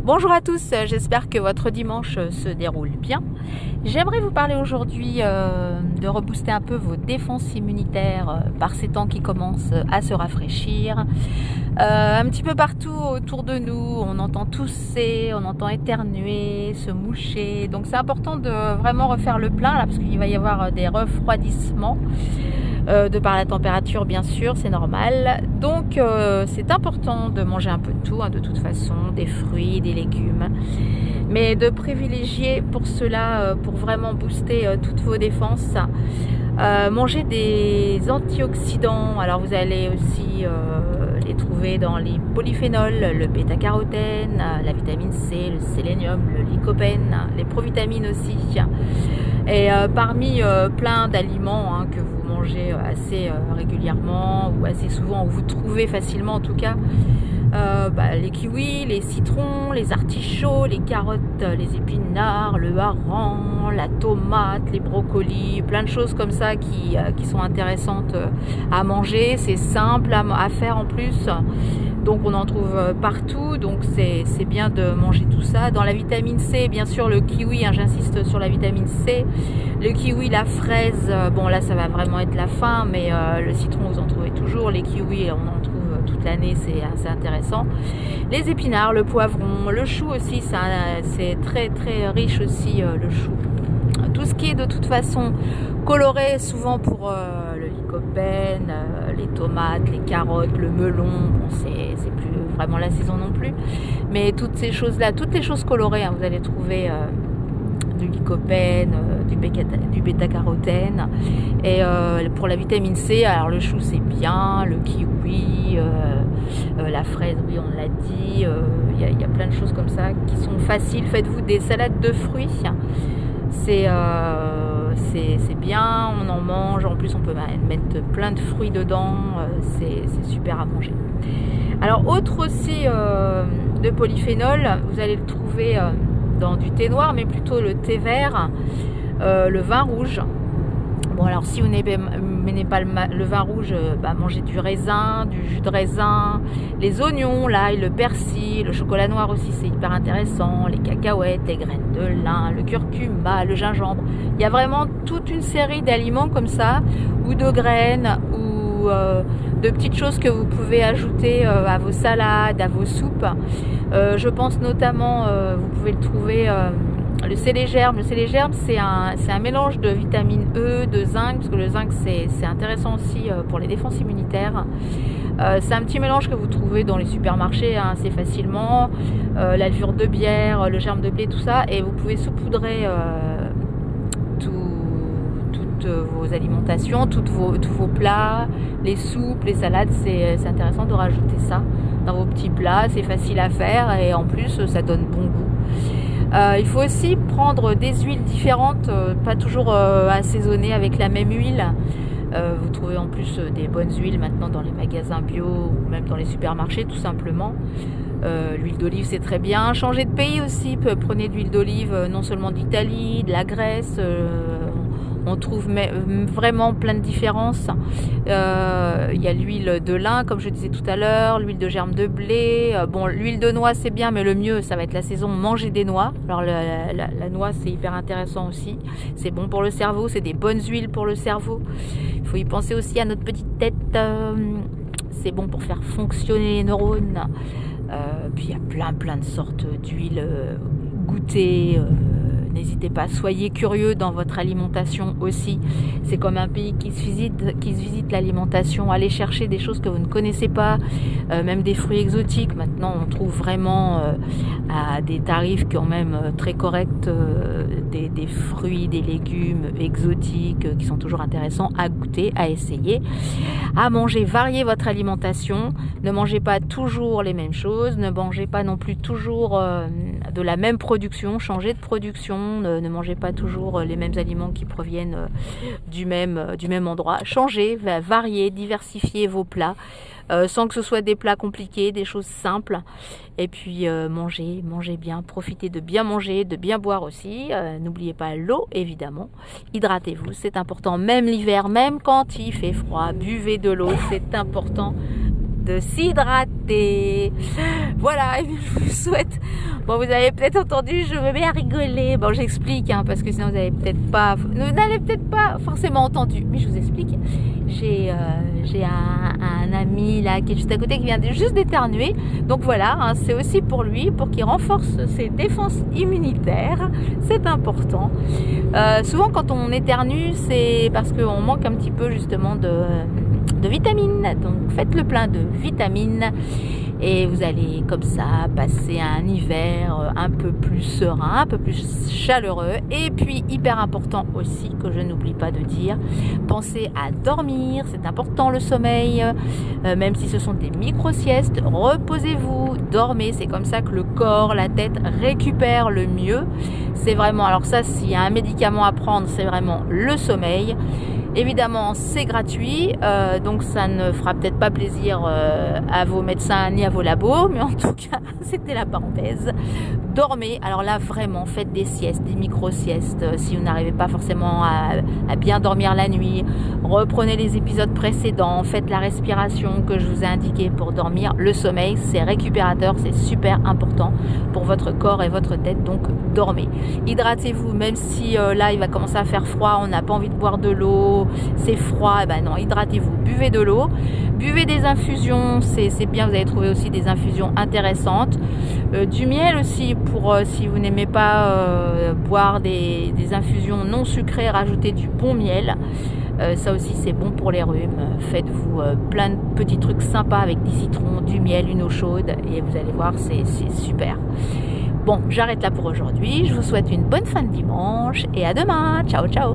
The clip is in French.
Bonjour à tous, j'espère que votre dimanche se déroule bien. J'aimerais vous parler aujourd'hui de rebooster un peu vos défenses immunitaires par ces temps qui commencent à se rafraîchir. Un petit peu partout autour de nous, on entend tousser, on entend éternuer, se moucher. Donc c'est important de vraiment refaire le plein là, parce qu'il va y avoir des refroidissements. De par la température bien sûr, c'est normal. Donc c'est important de manger un peu de tout, de toute façon, des fruits, des légumes. Mais de privilégier pour cela, pour vraiment booster toutes vos défenses, manger des antioxydants. Alors vous allez aussi les trouver dans les polyphénols, le bêta-carotène, la vitamine C, le sélénium, le lycopène, les provitamines aussi. Et parmi plein d'aliments que vous mangez assez régulièrement ou assez souvent, ou vous trouvez facilement en tout cas, les kiwis, les citrons, les artichauts, les carottes, les épinards, le hareng, la tomate, les brocolis, plein de choses comme ça qui sont intéressantes à manger. C'est simple à faire en plus. Donc on en trouve partout, donc c'est bien de manger tout ça. Dans la vitamine C, bien sûr le kiwi, j'insiste sur la vitamine C. Le kiwi, la fraise, bon là ça va vraiment être la fin, mais le citron vous en trouvez toujours. Les kiwis on en trouve toute l'année, c'est assez intéressant. Les épinards, le poivron, le chou aussi, c'est très très riche aussi le chou. Tout ce qui est de toute façon coloré, souvent pour le lycopène, les tomates, les carottes, le melon, bon, c'est plus vraiment la saison non plus, mais toutes ces choses-là, toutes les choses colorées, vous allez trouver du lycopène, du bêta-carotène. Et pour la vitamine C, alors le chou c'est bien, le kiwi, la fraise, oui on l'a dit, il y a plein de choses comme ça qui sont faciles. Faites-vous des salades de fruits, c'est bien, on en mange, en plus on peut mettre plein de fruits dedans, c'est super à manger. Alors autre aussi de polyphénol, vous allez le trouver dans du thé noir, mais plutôt le thé vert, le vin rouge. Bon alors si vous n'aimez pas le vin rouge, mangez du raisin, du jus de raisin, les oignons, l'ail, le persil, le chocolat noir aussi c'est hyper intéressant, les cacahuètes, les graines de lin, le curcuma, le gingembre. Il y a vraiment toute une série d'aliments comme ça, ou de graines, ou de petites choses que vous pouvez ajouter à vos salades, à vos soupes. Je pense notamment, vous pouvez le trouver... le sélégerme, c'est un mélange de vitamine E, de zinc, parce que le zinc c'est intéressant aussi pour les défenses immunitaires. C'est un petit mélange que vous trouvez dans les supermarchés assez facilement, la levure de bière, le germe de blé, tout ça, et vous pouvez saupoudrer toutes vos alimentations, tous vos plats, les soupes, les salades. C'est intéressant de rajouter ça dans vos petits plats, c'est facile à faire et en plus ça donne bon goût. Il faut aussi prendre des huiles différentes, pas toujours assaisonnées avec la même huile. Vous trouvez en plus des bonnes huiles maintenant dans les magasins bio ou même dans les supermarchés tout simplement. L'huile d'olive c'est très bien. Changez de pays aussi, prenez de l'huile d'olive non seulement d'Italie, de la Grèce. On trouve vraiment plein de différences. Il y a l'huile de lin, comme je disais tout à l'heure, l'huile de germe de blé. Bon, l'huile de noix, c'est bien, mais le mieux, ça va être la saison manger des noix. Alors, la noix, c'est hyper intéressant aussi. C'est bon pour le cerveau, c'est des bonnes huiles pour le cerveau. Il faut y penser aussi à notre petite tête. C'est bon pour faire fonctionner les neurones. Puis, il y a plein de sortes d'huiles goûtées. N'hésitez pas, soyez curieux dans votre alimentation aussi. C'est comme un pays qui se visite l'alimentation. Allez chercher des choses que vous ne connaissez pas, même des fruits exotiques. Maintenant, on trouve vraiment à des tarifs quand même très corrects des fruits, des légumes exotiques qui sont toujours intéressants à goûter, à essayer, à manger. Variez votre alimentation. Ne mangez pas toujours les mêmes choses. Ne mangez pas non plus toujours de la même production. Changez de production. Ne mangez pas toujours les mêmes aliments qui proviennent du même endroit. Changez, variez, diversifiez vos plats sans que ce soit des plats compliqués, des choses simples. Et puis mangez bien, profitez de bien manger, de bien boire aussi. N'oubliez pas l'eau évidemment. Hydratez-vous, c'est important, même l'hiver, même quand il fait froid. Buvez de l'eau, c'est important. de s'hydrater. Voilà, et puis je vous souhaite... Bon, vous avez peut-être entendu, je me mets à rigoler. Bon, j'explique, hein, parce que sinon vous n'allez peut-être pas forcément entendu. Mais je vous explique. J'ai un ami là qui est juste à côté qui vient juste d'éternuer. Donc voilà, hein, c'est aussi pour lui, pour qu'il renforce ses défenses immunitaires. C'est important. Souvent quand on éternue, c'est parce qu'on manque un petit peu justement de vitamines. Donc faites le plein de vitamines. Et vous allez comme ça passer un hiver un peu plus serein, un peu plus chaleureux. Et puis hyper important aussi, que je n'oublie pas de dire, pensez à dormir, c'est important le sommeil, même si ce sont des micro-siestes, reposez-vous, dormez, c'est comme ça que le corps, la tête récupère le mieux. C'est vraiment, alors ça, s'il y a un médicament à prendre, c'est vraiment le sommeil. Évidemment, c'est gratuit, donc ça ne fera peut-être pas plaisir à vos médecins ni à vos labos, mais en tout cas, c'était la parenthèse. Dormez, alors là, vraiment, faites des siestes, des micro-siestes, si vous n'arrivez pas forcément à bien dormir la nuit. Reprenez les épisodes précédents, faites la respiration que je vous ai indiquée pour dormir. Le sommeil, c'est récupérateur, c'est super important pour votre corps et votre tête, donc dormez. Hydratez-vous, même si là, il va commencer à faire froid, on n'a pas envie de boire de l'eau, c'est froid, et ben non, hydratez-vous, buvez de l'eau, buvez des infusions, c'est bien, vous allez trouver aussi des infusions intéressantes, du miel aussi, pour si vous n'aimez pas boire des infusions non sucrées, rajoutez du bon miel, ça aussi c'est bon pour les rhumes. Faites-vous plein de petits trucs sympas avec du citron, du miel, une eau chaude, et vous allez voir, c'est super. Bon, j'arrête là pour aujourd'hui, je vous souhaite une bonne fin de dimanche, et à demain, ciao ciao.